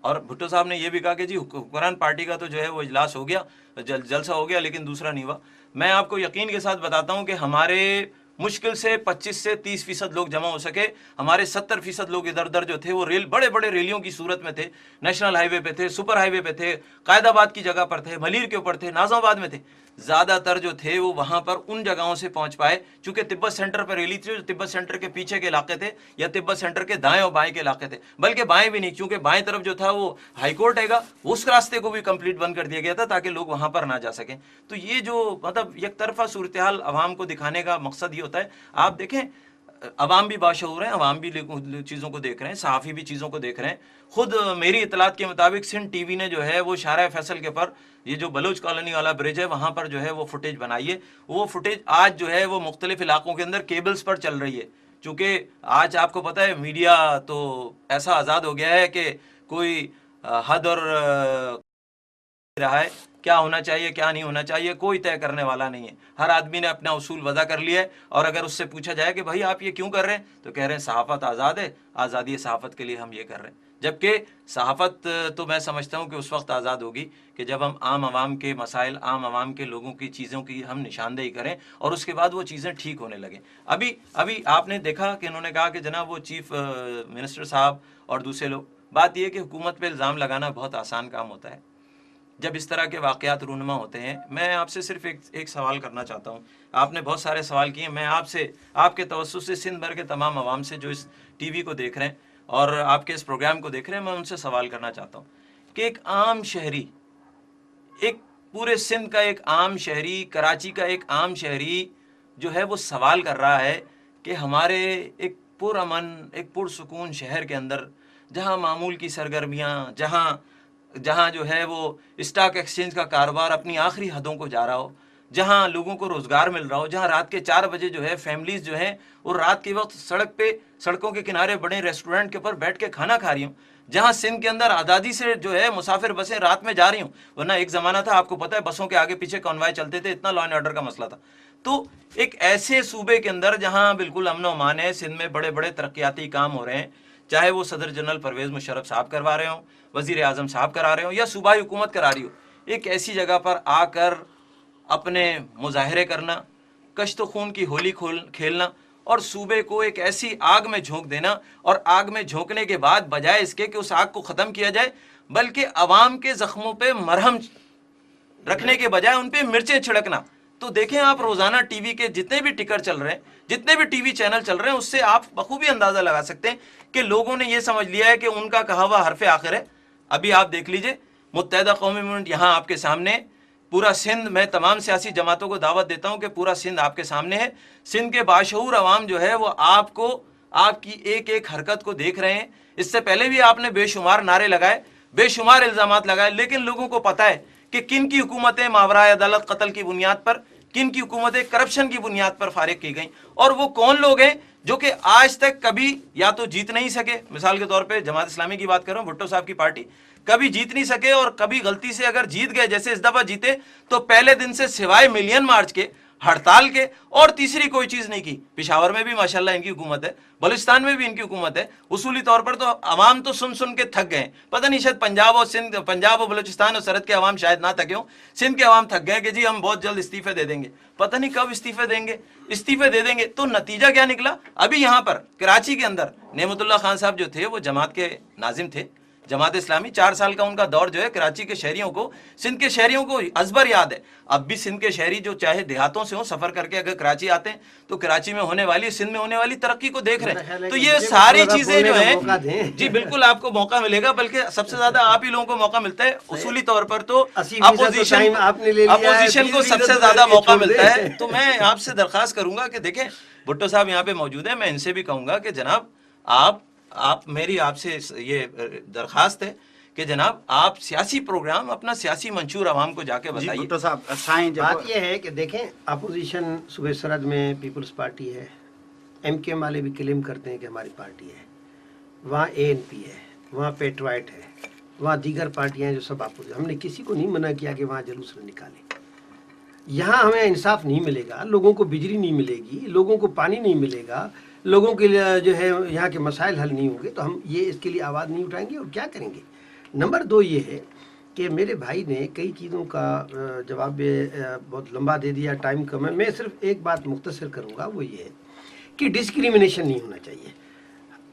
اور بھٹو صاحب نے یہ بھی کہا کہ جی حکمران پارٹی کا تو جو ہے وہ اجلاس ہو گیا, جلسہ ہو گیا, لیکن دوسرا نہیں ہوا. میں آپ کو یقین کے ساتھ بتاتا ہوں کہ ہمارے مشکل سے 25 سے 30% لوگ جمع ہو سکے. ہمارے 70% لوگ ادھر ادھر جو تھے وہ بڑے بڑے ریلیوں کی صورت میں تھے, نیشنل ہائی وے پہ تھے, سپر ہائی وے پہ تھے, قائد آباد کی جگہ پر تھے, ملیر کے اوپر تھے, ناظم آباد میں تھے. زیادہ تر جو تھے وہ وہاں پر ان جگہوں سے پہنچ پائے چونکہ تبت سینٹر پر ریلی تھی، جو تبت سینٹر کے پیچھے کے علاقے تھے یا تبت سینٹر کے دائیں اور بائیں کے علاقے تھے، بلکہ بائیں بھی نہیں، کیونکہ بائیں طرف جو تھا وہ ہائی کورٹ ہے گا، اس راستے کو بھی کمپلیٹ بند کر دیا گیا تھا تاکہ لوگ وہاں پر نہ جا سکیں۔ تو یہ جو مطلب یک طرفہ صورتحال عوام کو دکھانے کا مقصد یہ ہوتا ہے۔ آپ دیکھیں عوام بھی باشعور ہیں، عوام بھی چیزوں کو دیکھ رہے ہیں، صحافی بھی چیزوں کو دیکھ رہے ہیں۔ خود میری اطلاعات کے مطابق سندھ ٹی وی نے جو ہے وہ شارع فیصل کے پر یہ جو بلوچ کالونی والا برج ہے وہاں پر جو ہے وہ فوٹیج بنائی ہے، وہ فوٹیج آج جو ہے وہ مختلف علاقوں کے اندر کیبلز پر چل رہی ہے، چونکہ آج آپ کو پتہ ہے میڈیا تو ایسا آزاد ہو گیا ہے کہ کوئی حد اور رہا ہے کیا ہونا چاہیے کیا نہیں ہونا چاہیے کوئی طے کرنے والا نہیں ہے، ہر آدمی نے اپنا اصول وضع کر لیا ہے، اور اگر اس سے پوچھا جائے کہ بھائی آپ یہ کیوں کر رہے ہیں تو کہہ رہے ہیں صحافت آزاد ہے، آزادی صحافت کے لیے ہم یہ کر رہے ہیں۔ جبکہ صحافت تو میں سمجھتا ہوں کہ اس وقت آزاد ہوگی کہ جب ہم عام عوام کے مسائل، عام عوام کے لوگوں کی چیزوں کی ہم نشاندہی کریں اور اس کے بعد وہ چیزیں ٹھیک ہونے لگیں۔ ابھی آپ نے دیکھا کہ انہوں نے کہا کہ جناب وہ چیف منسٹر صاحب اور دوسرے لوگ، بات یہ کہ حکومت پہ الزام لگانا بہت آسان کام ہوتا ہے جب اس طرح کے واقعات رونما ہوتے ہیں۔ میں آپ سے صرف ایک سوال کرنا چاہتا ہوں، آپ نے بہت سارے سوال کیے، میں آپ کے توسط سے سندھ بھر کے تمام عوام سے جو اس ٹی وی کو دیکھ رہے ہیں اور آپ کے اس پروگرام کو دیکھ رہے ہیں، میں ان سے سوال کرنا چاہتا ہوں کہ ایک عام شہری، ایک پورے سندھ کا ایک عام شہری، کراچی کا ایک عام شہری جو ہے وہ سوال کر رہا ہے کہ ہمارے ایک پرامن، ایک پرسکون شہر کے اندر جہاں معمول کی سرگرمیاں، جہاں جو ہے وہ اسٹاک ایکسچینج کا کاروبار اپنی آخری حدوں کو جا رہا ہو، جہاں لوگوں کو روزگار مل رہا ہو، جہاں رات کے 4 بجے جو ہے فیملیز جو ہیں اور رات کے وقت سڑکوں کے کنارے بڑے ریسٹورنٹ کے اوپر بیٹھ کے کھانا کھا رہی ہوں، جہاں سندھ کے اندر آزادی سے جو ہے مسافر بسیں رات میں جا رہی ہوں، ورنہ ایک زمانہ تھا آپ کو پتہ ہے بسوں کے آگے پیچھے کانوائے چلتے تھے، اتنا لا اینڈ آرڈر کا مسئلہ تھا۔ تو ایک ایسے صوبے کے اندر جہاں بالکل امن و امان ہے، سندھ میں بڑے بڑے ترقیاتی کام ہو رہے ہیں، چاہے وہ صدر جنرل پرویز مشرف صاحب کروا رہے ہوں، وزیر اعظم صاحب کرا رہے ہوں یا صوبائی حکومت کرا رہی ہو، ایک ایسی جگہ پر آ کر اپنے مظاہرے کرنا، کشت و خون کی ہولی کھیلنا اور صوبے کو ایک ایسی آگ میں جھونک دینا، اور آگ میں جھونکنے کے بعد بجائے اس کے کہ اس آگ کو ختم کیا جائے بلکہ عوام کے زخموں پہ مرہم رکھنے کے بجائے ان پہ مرچیں چھڑکنا۔ تو دیکھیں آپ روزانہ ٹی وی کے جتنے بھی ٹکر چل رہے ہیں، جتنے بھی ٹی وی چینل چل رہے ہیں، اس سے آپ بخوبی اندازہ لگا سکتے ہیں کہ لوگوں نے یہ سمجھ لیا ہے کہ ان کا کہا ہوا حرف آخر ہے۔ ابھی آپ دیکھ لیجئے متحدہ قومی موومنٹ یہاں آپ کے سامنے، پورا سندھ، میں تمام سیاسی جماعتوں کو دعوت دیتا ہوں کہ پورا سندھ آپ کے سامنے ہے، سندھ کے باشعور عوام جو ہے وہ آپ کی ایک ایک حرکت کو دیکھ رہے ہیں۔ اس سے پہلے بھی آپ نے بے شمار نعرے لگائے، بے شمار الزامات لگائے، لیکن لوگوں کو پتہ ہے کہ کن کی حکومتیں ماورائے عدالت قتل کی بنیاد پر، کن کی حکومتیں کرپشن کی بنیاد پر فارغ کی گئیں، اور وہ کون لوگ ہیں جو کہ آج تک کبھی یا تو جیت نہیں سکے۔ مثال کے طور پہ جماعت اسلامی کی بات کر رہا ہوں، بھٹو صاحب کی پارٹی کبھی جیت نہیں سکے، اور کبھی غلطی سے اگر جیت گئے، جیسے اس دفعہ جیتے تو پہلے دن سے سوائے ملین مارچ کے، ہڑتال کے اور تیسری کوئی چیز نہیں کی۔ پشاور میں بھی ماشاءاللہ ان کی حکومت ہے، بلوچستان میں بھی ان کی حکومت ہے۔ اصولی طور پر تو عوام تو سن کے تھک گئے، پتہ نہیں شاید پنجاب اور بلوچستان اور سرحد کے عوام شاید نہ تھکے ہوں، سندھ کے عوام تھک گئے کہ جی ہم بہت جلد استعفے دے دیں گے، پتہ نہیں کب استعفے دے دیں گے۔ تو نتیجہ کیا نکلا؟ ابھی یہاں پر کراچی کے اندر نعمت اللہ خان صاحب جو تھے وہ جماعت کے ناظم تھے، جماعت اسلامی، 4 سال کا ان کا دور جو ہے کراچی کے شہریوں کو، سندھ کے شہریوں کو ازبر یاد ہے۔ اب بھی سندھ کے شہری جو چاہے دیہاتوں سے ہوں، سفر کر کے اگر کراچی آتے ہیں تو کراچی میں ہونے والی، سندھ میں ہونے والی ترقی کو دیکھ رہے ہیں۔ تو یہ ساری چیزیں جو ہیں، جی بالکل آپ کو موقع ملے گا، بلکہ سب سے زیادہ آپ ہی لوگوں کو موقع ملتا ہے۔ اصولی طور پر تو اپوزیشن کو سب سے زیادہ موقع ملتا ہے۔ تو میں آپ سے درخواست کروں گا کہ دیکھیں بھٹو صاحب یہاں پہ موجود ہیں، میں ان سے بھی کہوں گا کہ جناب میری آپ سے یہ درخواست ہے کہ جناب آپ سیاسی پروگرام، اپنا سیاسی منشور عوام کو جا کے بتائیے۔ بھٹو صاحب بات یہ ہے کہ دیکھیں اپوزیشن صوبہ سرحد میں پیپلز پارٹی ہے، ایم کے والے بھی کلیم کرتے ہیں کہ ہماری پارٹی ہے، وہاں اے این پی ہے، وہاں پیٹرائٹ ہے، وہاں دیگر پارٹیاں ہیں جو سب اپوزیشن۔ ہم نے کسی کو نہیں منع کیا کہ وہاں جلوس نہ نکالیں۔ یہاں ہمیں انصاف نہیں ملے گا، لوگوں کو بجلی نہیں ملے گی، لوگوں کو پانی نہیں ملے گا، لوگوں کے لیے جو ہے یہاں کے مسائل حل نہیں ہوں گے، تو ہم یہ اس کے لیے آواز نہیں اٹھائیں گے اور کیا کریں گے۔ نمبر 2 یہ ہے کہ میرے بھائی نے کئی چیزوں کا جواب بہت لمبا دے دیا، ٹائم کم ہے، میں صرف ایک بات مختصر کروں گا، وہ یہ ہے کہ ڈسکریمنیشن نہیں ہونا چاہیے۔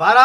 12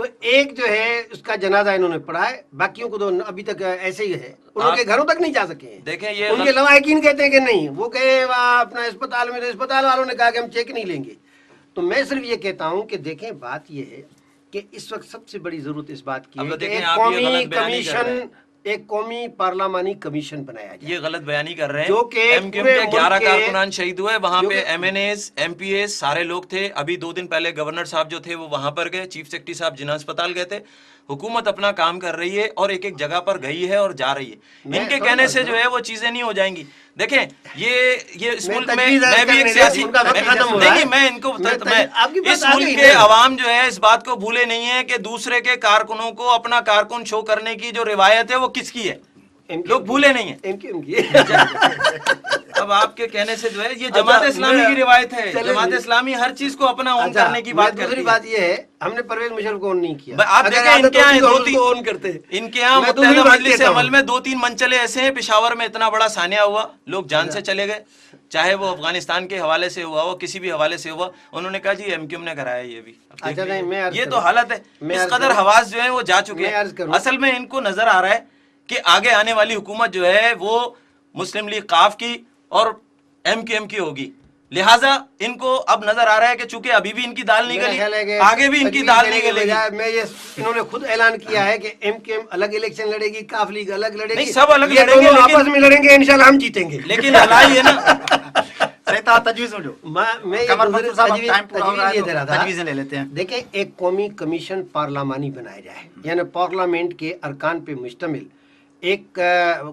تو ایک جو ہے اس کا جنازہ انہوں نے پڑھا ہے، باقیوں کو تو ابھی تک ایسے ہی ہے، ان کے گھروں تک نہیں جا سکے ہیں۔ دیکھیں یہ ان کے لواحقین کہتے ہیں کہ نہیں، وہ گئے وہاں اپنا اسپتال میں، اسپتال والوں نے کہا کہ ہم چیک نہیں لیں گے۔ تو میں صرف یہ کہتا ہوں کہ دیکھیں بات یہ ہے کہ اس وقت سب سے بڑی ضرورت اس بات کی ہے کہ ایک قومی کمیشن، ایک قومی پارلیمانی کمیشن بنایا جائے۔ یہ غلط بیانی کر رہے ہیں، جو کہ ایم کیو ایم کے 11 کارکنان شہید ہوئے، وہاں پہ M N As, M P As سارے لوگ تھے۔ ابھی 2 دن پہلے گورنر صاحب جو تھے وہ وہاں پر گئے، چیف سیکرٹری صاحب جناح اسپتال گئے تھے۔ حکومت اپنا کام کر رہی ہے اور ایک ایک جگہ پر گئی ہے اور جا رہی ہے۔ ان کے کہنے سے جو ہے وہ چیزیں نہیں ہو جائیں گی۔ دیکھیں یہ اس ملک میں، میں بھی ایک سیاسی نہیں، میں ان کو اس ملک کے عوام جو ہے اس بات کو بھولے نہیں ہے کہ دوسرے کے کارکنوں کو اپنا کارکن شو کرنے کی جو روایت ہے وہ کس کی ہے، لوگ بھولے نہیں ہیں۔ اب آپ کے کہنے سے جو ہے یہ جماعت اسلامی کی روایت ہے، جماعت اسلامی ہر چیز کو اپنا اون کرنے کی بات کرتی ہے۔ دوسری بات یہ ہے ہم نے پرویز مشرف کو اون نہیں کیا۔ آپ دیکھیں ان کے یہاں متحدہ مجلس عمل میں 2-3 منچلے ایسے ہیں، پشاور میں اتنا بڑا سانحہ ہوا، لوگ جان سے چلے گئے، چاہے وہ افغانستان کے حوالے سے ہوا ہو، کسی بھی حوالے سے ہوا، انہوں نے کہا جی ایم کیو ایم نے کرایا یہ بھی۔ یہ تو حالت ہے، اس قدر حواس جو ہیں وہ جا چکے ہیں۔ اصل میں ان کو نظر آ رہا ہے کہ آگے آنے والی حکومت جو ہے وہ مسلم لیگ قاف کی اور ایم کیو ایم کی ہوگی، لہٰذا ان کو اب نظر آ رہا ہے کہ چونکہ ابھی بھی ان کی دال نہیں گلی، آگے بھی ان کی دال نہیں گلے گی۔ انہوں نے خود اعلان کیا ہے کہ ایم کیو ایم الگ الیکشن لڑے گی، قاف لیگ الگ لڑے گی، سب الگ لڑیں گے، آپس میں لڑیں گے، انشاءاللہ ہم جیتیں گے۔ لیکن لڑائی ہے نا، تجویزیں لے لیتے ہیں۔ دیکھیں ایک قومی کمیشن پارلیمانی بنایا جائے، یعنی پارلیمنٹ کے ارکان پہ مشتمل ایک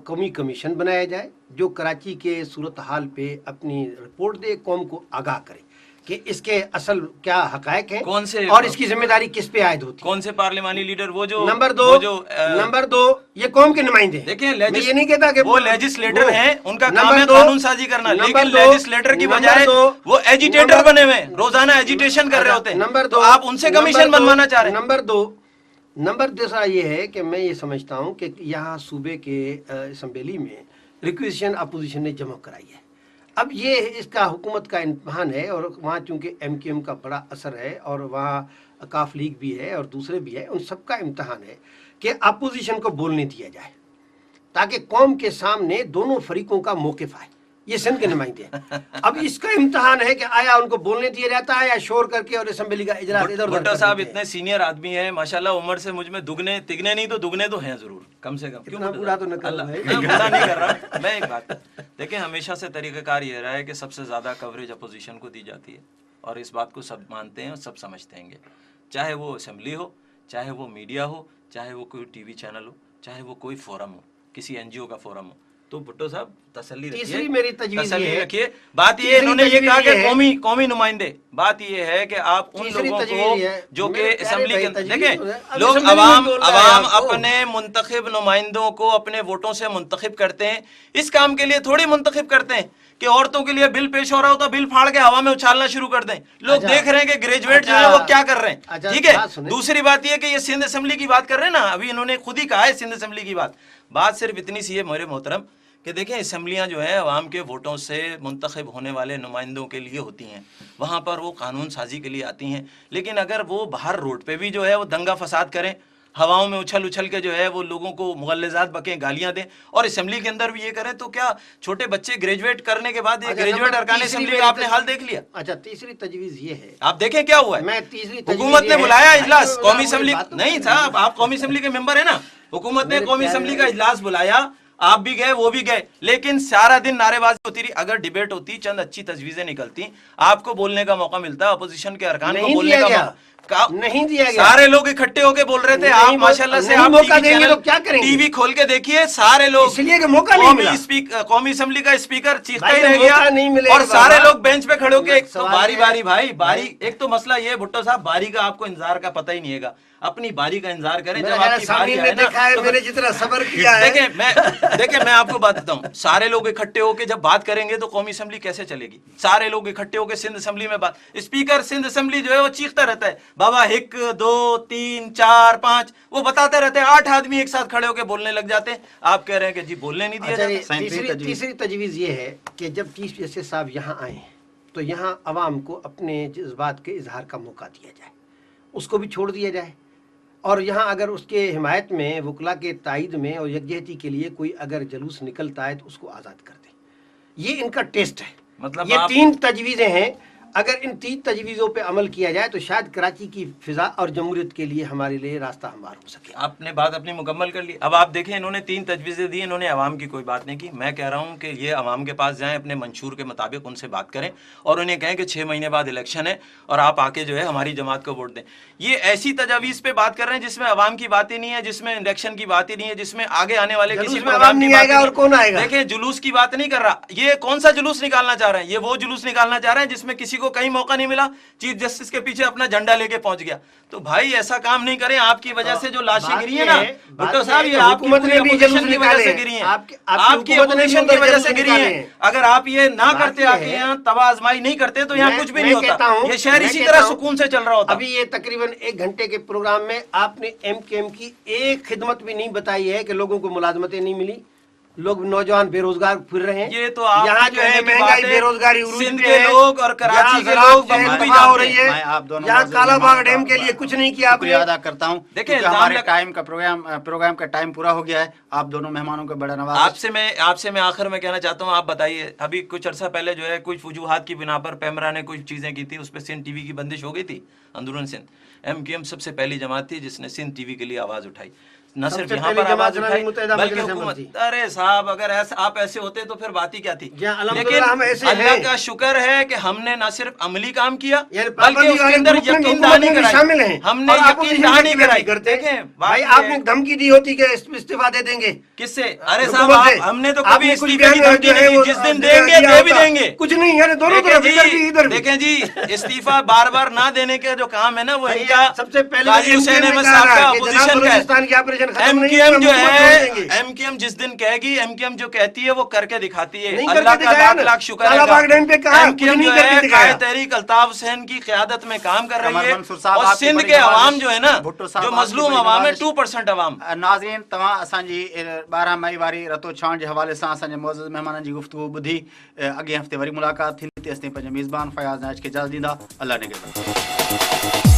قومی کمیشن بنایا جائے جو کراچی کے صورتحال پہ اپنی رپورٹ دے، قوم کو آگاہ کرے کہ اس کے اصل کیا حقائق ہیں اور اس کی ذمہ داری کس پہ عائد ہوتی ہے۔ کون سے پارلیمانی لیڈر؟ وہ جو نمبر دو یہ قوم کے نمائندے۔ دیکھیں میں یہ نہیں کہتا کہ وہ لیجسلیٹر ہیں، ان کا کام ہے قانون سازی کرنا، لیکن لیجسلیٹر کی بجائے وہ ایجیٹیٹر بنے ہوئے ہیں، روزانہ ایجیٹیشن کر رہے ہوتے ہیں۔ نمبر 2 آپ ان سے کمیشن بنوانا چاہ رہے ہیں۔ نمبر دوسرا یہ ہے کہ میں یہ سمجھتا ہوں کہ یہاں صوبے کے اسمبلی میں ریکویزیشن اپوزیشن نے جمع کرائی ہے۔ اب یہ اس کا حکومت کا امتحان ہے، اور وہاں چونکہ ایم کیو ایم کا بڑا اثر ہے اور وہاں قاف لیگ بھی ہے اور دوسرے بھی ہے، ان سب کا امتحان ہے کہ اپوزیشن کو بولنے دیا جائے تاکہ قوم کے سامنے دونوں فریقوں کا موقف آئے۔ یہ سندھ کے نمائندے ہیں، اب اس کا امتحان ہے کہ آیا ان کو بولنے دیا جاتا ہے یا شور کر کے اور اسمبلی کا اجلاس ادھر ادھر۔ بھٹو صاحب اتنے سینئر آدمی ہیں ماشاءاللہ، عمر سے مجھ میں دگنے تگنے نہیں تو دگنے تو ہیں ضرور، کم سے کم۔ اتنا بوڑھا تو نہ کرو بھائی۔ میں بوڑھا نہیں کر رہا، میں ایک بات دیکھیں، ہمیشہ سے طریقہ کار یہ رہا ہے کہ سب سے زیادہ کوریج اپوزیشن کو دی جاتی ہے، اور اس بات کو سب مانتے ہیں اور سب سمجھتے ہیں گے، چاہے وہ اسمبلی ہو، چاہے وہ میڈیا ہو، چاہے وہ کوئی ٹی وی چینل ہو، چاہے وہ کوئی فورم ہو، کسی این جی او کا فورم ہو۔ تو بھٹو صاحب تسلی رکھیے، تیسری میری تجویز یہ رکھیے، بات یہ انہوں نے یہ کہا کہ قومی نمائندے، بات یہ ہے کہ آپ ان لوگوں کو جو کہ اسمبلی کے دیکھیں، لوگ عوام اپنے منتخب نمائندوں کو اپنے ووٹوں سے منتخب کرتے ہیں، اس کام کے لیے تھوڑی منتخب کرتے ہیں کہ عورتوں کے لیے بل پیش ہو رہا ہو تو بل پھاڑ کے ہوا میں اچھالنا شروع کر دیں۔ لوگ دیکھ رہے ہیں کہ گریجویٹ جو ہے وہ کیا کر رہے ہیں، ٹھیک ہے۔ دوسری بات یہ کہ یہ سندھ اسمبلی کی بات کر رہے ہیں نا، ابھی انہوں نے خود ہی کہا ہے سندھ اسمبلی کی بات صرف اتنی سی ہے میرے محترم کہ دیکھیں اسمبلیاں جو ہیں عوام کے ووٹوں سے منتخب ہونے والے نمائندوں کے لیے ہوتی ہیں، وہاں پر وہ قانون سازی کے لیے آتی ہیں، لیکن اگر وہ باہر روڈ پہ بھی جو ہے وہ دنگا فساد کریں، ہواؤں میں اچھل کے جو ہے وہ لوگوں کو مغلظات بکیں، گالیاں دیں، اور اسمبلی کے اندر بھی یہ کریں، تو کیا چھوٹے بچے گریجویٹ کرنے کے بعد یہ گریجویٹ ارکان اسمبلی کا آپ نے حال دیکھ لیا؟ اچھا، تیسری تجویز یہ ہے، آپ دیکھیں کیا ہوا ہے، حکومت نے بلایا اجلاس قومی اسمبلی، نہیں صاحب آپ قومی اسمبلی کے ممبر ہیں نا، حکومت نے قومی اسمبلی کا اجلاس بلایا، آپ بھی گئے وہ بھی گئے، لیکن سارا دن نعرے بازی ہوتی رہی۔ اگر ڈیبیٹ ہوتی، چند اچھی تجویزیں نکلتی، آپ کو بولنے کا موقع ملتا، اپوزیشن کے ارکان کو بولنے کا موقع نہیں دیا گیا، سارے لوگ اکٹھے ہو کے بول رہے تھے۔ آپ ماشاءاللہ سے آپ ٹی وی کھول کے دیکھیے، سارے لوگ، اس لیے کہ موقع نہیں ملا، قومی اسمبلی کا اسپیکر چیختا ہی رہ گیا، اور سارے لوگ بینچ پہ کھڑے ہو کے باری، ایک تو مسئلہ یہ بھٹو صاحب، باری کا آپ کو انتظار کا پتہ ہی نہیں ہے، اپنی باری کا انتظار کریں، جب آپ کی باری آئے نا، میں نے جتنا صبر کیا ہے۔ دیکھیں میں آپ کو بات بتاؤں، سارے لوگ اکٹھے ہو کے جب بات کریں گے تو قومی اسمبلی کیسے چلے گی؟ سارے لوگ اکٹھے ہو کے سندھ اسمبلی میں بات، اسپیکر سندھ اسمبلی جو ہے وہ چیختا رہتا ہے، بابا 1 2 3 4 5 وہ بتاتے رہتے ہیں، 8 آدمی ایک ساتھ کھڑے ہو کے بولنے لگ جاتے ہیں، آپ کہہ رہے ہیں کہ جی بولنے نہیں دیا جاتا۔ تیسری تجویز یہ ہے کہ جب چیف جسٹس صاحب یہاں آئے تو یہاں عوام کو اپنے جذبات کے اظہار کا موقع دیا جائے، اس کو بھی چھوڑ دیا جائے، اور یہاں اگر اس کے حمایت میں وکلا کے تائید میں اور یکجہتی کے لیے کوئی اگر جلوس نکلتا ہے تو اس کو آزاد کر دیں. یہ ان کا ٹیسٹ ہے. مطلب یہ 3 تجویزیں ہیں. اگر ان 3 تجویزوں پہ عمل کیا جائے تو شاید کراچی کی فضا اور جمہوریت کے لیے ہمارے لیے راستہ ہموار ہو سکے. آپ نے بات اپنی مکمل کر لی. اب آپ دیکھیں انہوں نے 3 تجویزیں دی, انہوں نے عوام کی کوئی بات نہیں کی. میں کہہ رہا ہوں کہ یہ عوام کے پاس جائیں, اپنے منشور کے مطابق ان سے بات کریں اور انہیں کہیں کہ 6 مہینے بعد الیکشن ہے اور آپ آ کے جو ہے ہماری جماعت کو ووٹ دیں. یہ ایسی تجاویز پہ بات کر رہے ہیں جس میں عوام کی بات ہی نہیں ہے, جس میں الیکشن کی بات ہی نہیں ہے, جس میں آگے آنے والے کسی عوام نہیں آئے گا اور کون آئے گا. دیکھیں جلوس کی بات نہیں کر رہا. یہ کون سا جلوس نکالنا چاہ رہے ہیں؟ یہ وہ جلوس نکالنا چاہ رہے ہیں جس میں کسی کو کہیں موقع نہیں ملا, چیف جسٹس کے پیچھے اپنا جھنڈا لے کے پہنچ گیا. تو بھائی ایسا کام نہیں کریں. آپ کی وجہ سے جو لاشیں گری ہیں نا بھٹو صاحب, یہ آپ کی اپوزیشن کی وجہ سے گری ہیں, آپ کی اپوزیشن کی وجہ سے گری ہیں. اگر آپ یہ نہ کرتے, آ کے یہاں تباہ آزمائی نہیں کرتے تو یہاں کچھ بھی نہیں ہوتا. یہ شہر اسی طرح سکون سے چل رہا ہوتا. ابھی یہ تقریباً 1 گھنٹے کے پروگرام میں آپ نے MKM کی ایک خدمت بھی نہیں بتائی ہے کہ لوگوں کو ملازمتیں نہیں ملی, لوگ نوجوان بے روزگار پھر رہے ہیں. یہ تو آپ یہاں جو ہے مہنگائی بے روزگاری سندھ کے لوگ اور کراچی کے لوگ تباہ ہو رہی ہے. یہاں کالا باغ ڈیم کے لیے کچھ نہیں کیا آپ نے. ادا کرتا ہوں. دیکھیں ہمارے ٹائم کا پروگرام کا ٹائم پورا ہو گیا ہے. آپ دونوں مہمانوں کا بڑا نواز. آپ سے میں آخر میں کہنا چاہتا ہوں, آپ بتائیے, ابھی کچھ عرصہ پہلے جو ہے کچھ وجوہات کی بنا پر پیمرا نے کچھ چیزیں کی تھی, اس پہ سندھ TV کی بندش ہو گئی تھی اندرون سندھ. MKM سب سے پہلی جماعت تھی جس نے سندھ TV کے لیے آواز اٹھائی. نہ صرف یہاں پر آواز اٹھائی بلکہ حکومت. ارے صاحب اگر آپ ایسے ہوتے تو پھر بات ہی کیا تھی. لیکن اللہ کا شکر ہے کہ ہم نے نہ صرف عملی کام کیا بلکہ اس کے اندر یقین دہانی کرائی. ہم نے یقین دہانی کرائی. دیکھیں بھائی آپ نے دھمکی دی ہوتی کہ استعفیٰ دے دیں گے. کس سے؟ ارے صاحب ہم نے تو کبھی استعفے کی دھمکی نہیں دی. جس دن دیں گے دے بھی دیں گے. کچھ نہیں ہے دونوں طرف. دیکھیں جی استعفیٰ بار بار نہ دینے کے جو کام ہے نا وہ ان کا سب سے پہلے قاضی حسین احمد صاحب کا اپوزیشن کا ہے. MKM جو ہے MKM جس دن کہے گی, MKM جو کہتی ہے وہ کر کے دکھاتی ہے. اللہ کا لاکھ لاکھ شکر ہے. MKM جو ہے قائد تحریک الطاف حسین کی قیادت میں کام کر رہی ہے اور سندھ کے عوام جو ہے نا جو مظلوم عوام ہے 2% عوام. ناظرین تمام اسانجی 12 مئی واری رتو چھان کے حوالے سے اسان معزز مہمان کی گفتگو بدھی. اگے ہفتے وری ملاقات تھی. تیس تائیں میزبان فیاض ناج کے اجازت دیندا. اللہ نگہبان.